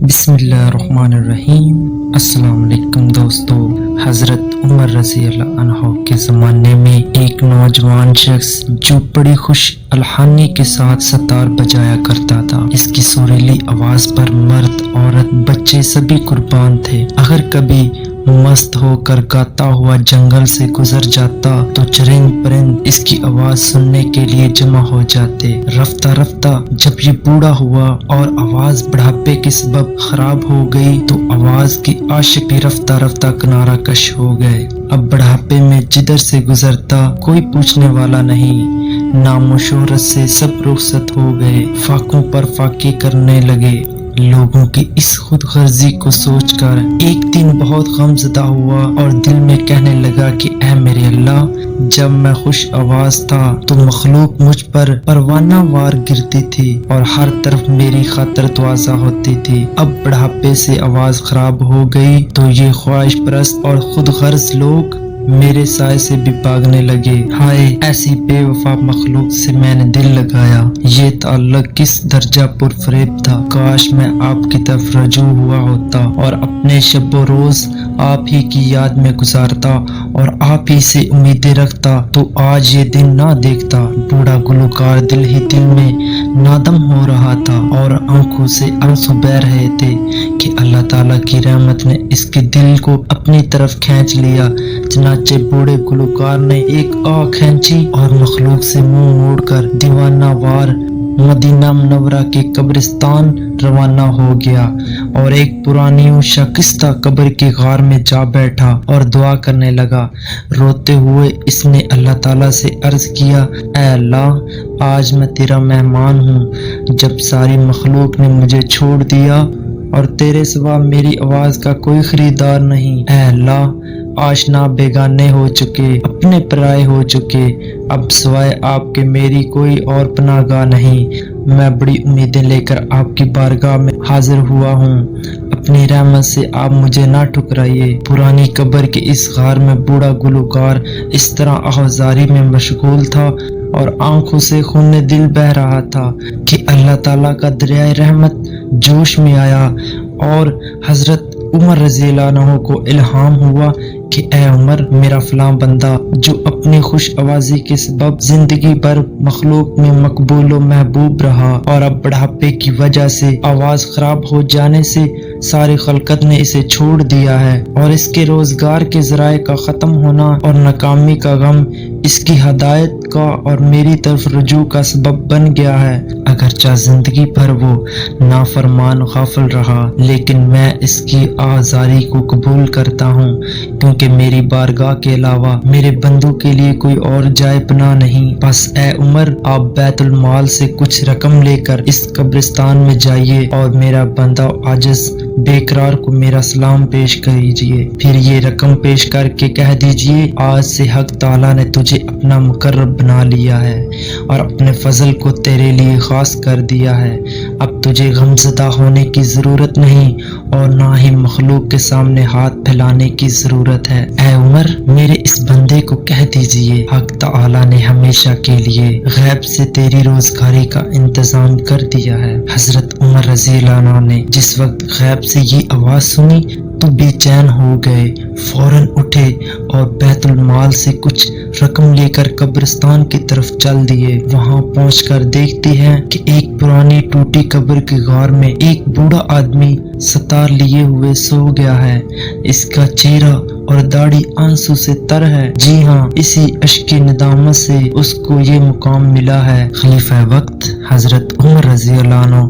بسم اللہ الرحمن الرحیم۔ السلام علیکم دوستو۔ حضرت عمر رضی اللہ عنہ کے زمانے میں ایک نوجوان شخص جو بڑی خوش الحانی کے ساتھ ستار بجایا کرتا تھا۔ اس کی سریلی آواز پر مرد، عورت، بچے سبھی قربان تھے۔ اگر کبھی مست ہو کر گاتا ہوا جنگل سے گزر جاتا تو چرند پرند اس کی آواز سننے کے لیے جمع ہو جاتے۔ رفتہ رفتہ جب یہ بوڑھا ہوا اور آواز بڑھاپے کے سبب خراب ہو گئی تو آواز کی عاشق بھی رفتہ رفتہ کنارہ کش ہو گئے۔ اب بڑھاپے میں جدھر سے گزرتا کوئی پوچھنے والا نہیں۔ نام و شہرت سے سب رخصت ہو گئے، فاقوں پر فاقے کرنے لگے۔ لوگوں کی اس خود غرضی کو سوچ کر ایک دن بہت غم زدہ ہوا اور دل میں کہنے لگا کہ اے میرے اللہ، جب میں خوش آواز تھا تو مخلوق مجھ پر پروانہ وار گرتی تھی اور ہر طرف میری خاطر توازہ ہوتی تھی۔ اب بڑھاپے سے آواز خراب ہو گئی تو یہ خواہش پرست اور خود غرض لوگ میرے سائے سے بھی بھاگنے لگے۔ ہائے، ایسی بے وفا مخلوق سے میں نے دل لگایا۔ یہ تعلق کس درجہ پر فریب تھا۔ کاش میں آپ کی طرف رجوع ہوا ہوتا اور اپنے شب و روز آپ ہی کی یاد میں گزارتا اور آپ ہی سے امیدیں رکھتا تو آج یہ دن نہ دیکھتا۔ بوڑھا گلوکار دل ہی دل میں نادم ہو رہا تھا اور آنکھوں سے آنسو بہہ رہے تھے کہ اللہ تعالیٰ کی رحمت نے اس کے دل کو اپنی طرف کھینچ لیا۔ چنانچہ بوڑھے گلوکار نے ایک آہ کھینچی اور مخلوق سے منہ موڑ کر دیوانہ وار مدینہ منورہ کے قبرستان روانہ ہو گیا اور ایک پرانی و شکستہ قبر کی غار میں جا بیٹھا اور دعا کرنے لگا۔ روتے ہوئے اس نے اللہ تعالیٰ سے عرض کیا، اے اللہ، آج میں تیرا مہمان ہوں۔ جب ساری مخلوق نے مجھے چھوڑ دیا اور تیرے سوا میری آواز کا کوئی خریدار نہیں، اے اللہ، آشنا بیگانے ہو چکے، اپنے پرائے ہو چکے، اب سوائے آپ کے میری کوئی اور پناہ گاہ نہیں۔ میں بڑی امیدیں لے کر آپ کی بارگاہ میں حاضر ہوا ہوں، اپنی رحمت سے آپ مجھے نہ ٹھکرائیے۔ پرانی قبر کے اس غار میں بوڑھا گلوکار اس طرح آہذاری میں مشغول تھا اور آنکھوں سے خون دل بہہ رہا تھا کہ اللہ تعالیٰ کا دریائے رحمت جوش میں آیا اور حضرت عمر رضی اللہ عنہ کو الہام ہوا کہ اے عمر، میرا فلاں بندہ جو اپنی خوش آوازی کے سبب زندگی بھر مخلوق میں مقبول و محبوب رہا اور اب بڑھاپے کی وجہ سے آواز خراب ہو جانے سے ساری خلقت نے اسے چھوڑ دیا ہے اور اس کے روزگار کے ذرائع کا ختم ہونا اور ناکامی کا غم اس کی ہدایت کا اور میری طرف رجوع کا سبب بن گیا ہے۔ اگرچہ زندگی بھر وہ نافرمان غافل رہا لیکن میں اس کی آزاری کو قبول کرتا ہوں، کیونکہ میری بارگاہ کے علاوہ میرے بندوں کے لیے کوئی اور جائے پناہ نہیں۔ بس اے عمر، آپ بیت المال سے کچھ رقم لے کر اس قبرستان میں جائیے اور میرا بندہ عاجز بے قرار کو میرا سلام پیش کیجیے۔ پھر یہ رقم پیش کر کے کہہ دیجیے، آج سے حق تعالیٰ نے تجھے اپنا مقرب بنا لیا ہے اور اپنے فضل کو تیرے لیے خاص کر دیا ہے۔ اب تجھے غمزدہ ہونے کی ضرورت نہیں اور نہ ہی مخلوق کے سامنے ہاتھ پھیلانے کی ضرورت ہے۔ اے عمر، میرے اس بندے کو کہہ دیجیے، حق تعالیٰ نے ہمیشہ کے لیے غیب سے تیری روزگاری کا انتظام کر دیا ہے۔ حضرت عمر رضی اللہ عنہ نے جس وقت غیب سے یہ آواز سنی تو بے چین ہو گئے، فوراً اٹھے اور بیت المال سے کچھ رقم لے کر قبرستان کی طرف چل دیے۔ وہاں پہنچ کر دیکھتے ہیں کہ ایک پرانی ٹوٹی قبر کی غار میں ایک بوڑھا آدمی ستار لیے ہوئے سو گیا ہے۔ اس کا چہرہ اور داڑھی آنسو سے تر ہے۔ جی ہاں، اسی اشک ندامت سے اس کو یہ مقام ملا ہے۔ خلیفہ وقت حضرت عمر رضی اللہ عنہ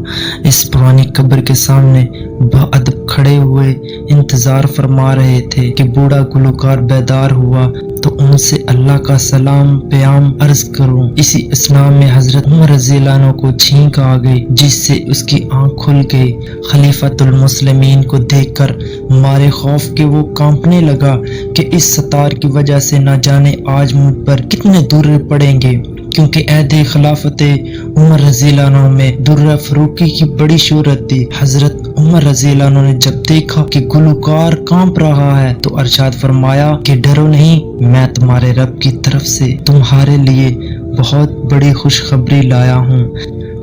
اس پرانی قبر کے سامنے باادب کھڑے ہوئے انتظار فرما رہے تھے کہ بوڑھا گلوکار بیدار ہوا تو ان سے اللہ کا سلام پیام عرض کروں۔ اسی اثناء میں حضرت عمر رضی اللہ عنہ کو چھینک آ گئی جس سے اس کی آنکھ کھل گئی۔ خلیفۃ المسلمین کو دیکھ کر مارے خوف کے وہ کانپنے لگا کہ اس ستار کی وجہ سے نہ جانے آج مجھ پر کتنے درے پڑیں گے، کیونکہ عہد خلافت عمر رضی اللہ عنہ میں درہ فروخی کی بڑی شہرت تھی۔ حضرت عمر رضی اللہ عنہ نے جب دیکھا کہ گلوکار کانپ رہا ہے تو ارشاد فرمایا کہ ڈرو نہیں، میں تمہارے رب کی طرف سے تمہارے لیے بہت بڑی خوشخبری لایا ہوں۔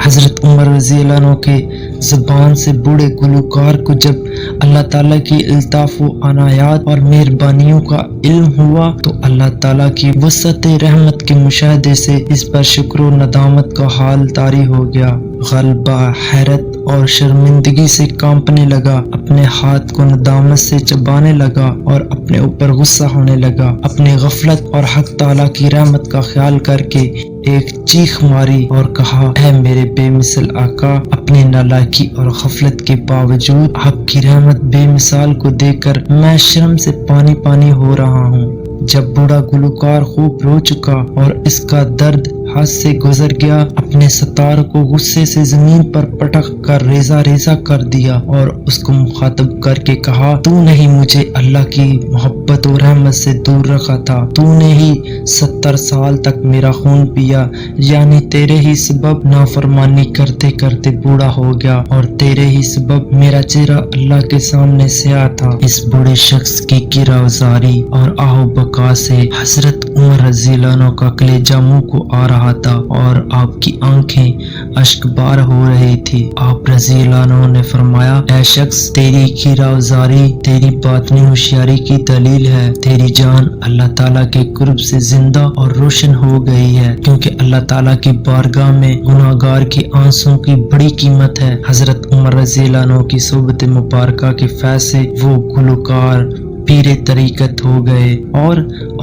حضرت عمر رضی اللہ عنہ کے زبان سے بوڑھے گلوکار کو جب اللہ تعالیٰ کی الطاف و عنایات اور مہربانیوں کا علم ہوا تو اللہ تعالیٰ کی وسعت رحمت کے مشاہدے سے اس پر شکر و ندامت کا حال طاری ہو گیا۔ غلبہ، حیرت اور شرمندگی سے کانپنے لگا، اپنے ہاتھ کو ندامت سے چبانے لگا اور اپنے اوپر غصہ ہونے لگا۔ اپنے غفلت اور حق تعالیٰ کی رحمت کا خیال کر کے ایک چیخ ماری اور کہا، اے میرے بے مثل آقا، اپنی نالائکی اور غفلت کے باوجود آپ کی رحمت بے مثال کو دیکھ کر میں شرم سے پانی پانی ہو رہا ہوں۔ جب بوڑھا گلوکار خوب رو چکا اور اس کا درد ہاتھ سے گزر گیا، اپنے ستار کو غصے سے زمین پر پٹک کر ریزہ ریزہ کر دیا اور اس کو مخاطب کر کے کہا، تو نے ہی مجھے اللہ کی محبت و رحمت سے دور رکھا تھا، تو نے ہی 70 سال تک میرا خون پیا، یعنی تیرے ہی سبب نافرمانی کرتے کرتے بوڑھا ہو گیا اور تیرے ہی سبب میرا چہرہ اللہ کے سامنے سیاہ تھا۔ اس بوڑھے شخص کی گریبانزاری اور آہ و بکا سے حضرت عمر رضی اللہ عنہ کا کلیجہ منہ کو آ رہا تھا اور آپ کی آنکھیں اشک بار ہو رہی تھی۔ آپ رضی اللہ عنہ نے فرمایا، اے شخص، تیری گریبانزاری تیری باطنی ہوشیاری کی دلیل ہے، تیری جان اللہ تعالیٰ کے قرب سے زندہ اور روشن ہو گئی ہے، کیونکہ اللہ تعالیٰ کی بارگاہ میں گناہگار کی آنسوں کی بڑی قیمت ہے۔ حضرت عمر رضی اللہ عنہ کی صحبت مبارکہ کے فیض سے وہ گلوکار پیر طریقت ہو گئے اور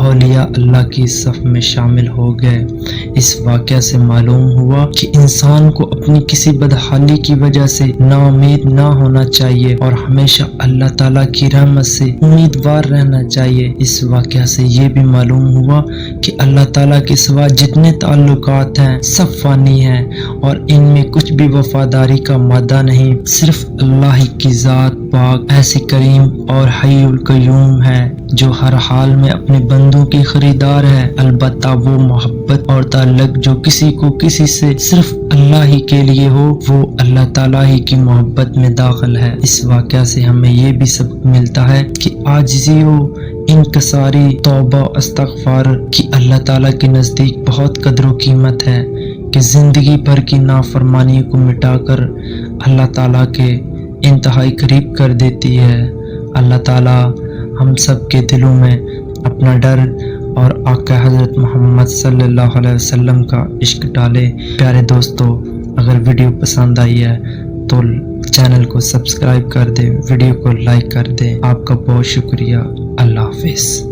اولیاء اللہ کی صف میں شامل ہو گئے۔ اس واقعہ سے معلوم ہوا کہ انسان کو اپنی کسی بدحالی کی وجہ سے نا امید نہ ہونا چاہیے اور ہمیشہ اللہ تعالیٰ کی رحمت سے امیدوار رہنا چاہیے۔ اس واقعہ سے یہ بھی معلوم ہوا کہ اللہ تعالیٰ کے سوا جتنے تعلقات ہیں سب فانی ہیں اور ان میں کچھ بھی وفاداری کا مادہ نہیں، صرف اللہ ہی کی ذات پاک ایسی کریم اور حی القیوم ہے جو ہر حال میں اپنے بندوں کی خریدار ہے۔ البتہ وہ محبت اور تعلق جو کسی کو کسی سے صرف اللہ ہی کے لیے ہو وہ اللہ تعالیٰ ہی کی محبت میں داخل ہے۔ اس واقعہ سے ہمیں یہ بھی سبق ملتا ہے کہ عاجزی و انکساری، توبہ و استغفار کی اللہ تعالیٰ کے نزدیک بہت قدر و قیمت ہے کہ زندگی بھر کی نافرمانی کو مٹا کر اللہ تعالیٰ کے انتہائی قریب کر دیتی ہے۔ اللہ تعالیٰ ہم سب کے دلوں میں اپنا ڈر اور آقا حضرت محمد صلی اللہ علیہ وسلم کا عشق ڈالے۔ پیارے دوستو، اگر ویڈیو پسند آئی ہے تو چینل کو سبسکرائب کر دیں، ویڈیو کو لائک کر دیں۔ آپ کا بہت شکریہ۔ اللہ حافظ۔